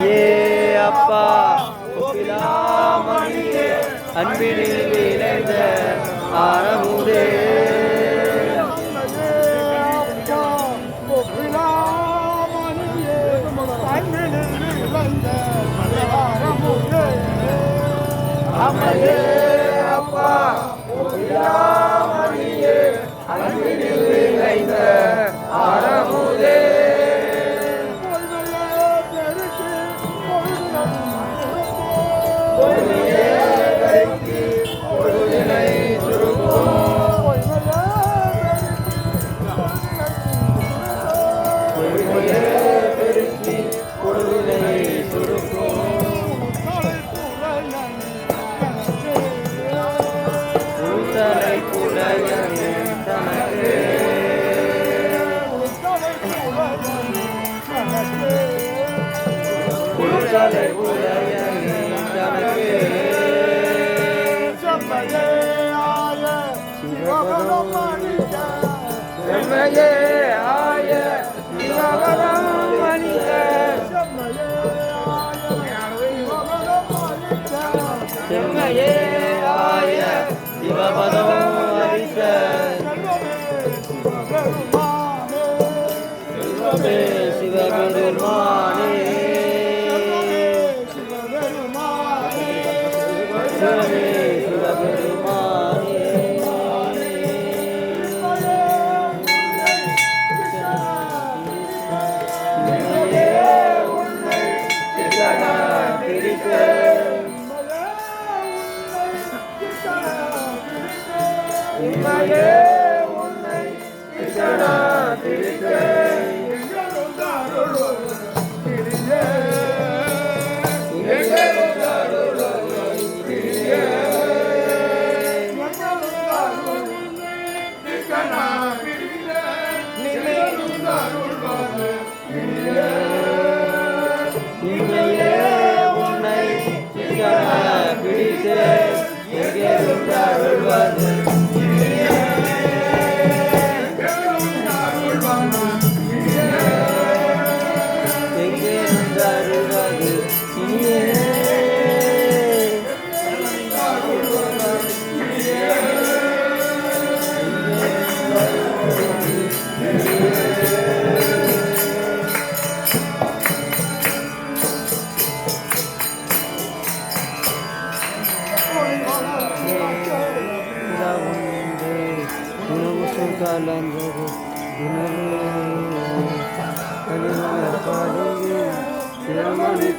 அப்பா ஒப்பிலாமணியே அன்பினில் விளைந்த ஆரமுதே அம்மையே அப்பா ஒப்பிலாமணியே அன்பினில் விளைந்த ஆரமுதே செம்மையே ஆய சிவபதம் மணிக செம்மையே ஆய சிவபதம் அளித்த சிவமே சிவபெருமானே சிவமே சிவபெருமானே உம்மையே உன்னை கிருஷ்ணா திருத்தே உன்னை பிடித்து எங்கே அருள்வது காலந்தது தினமே திருமணி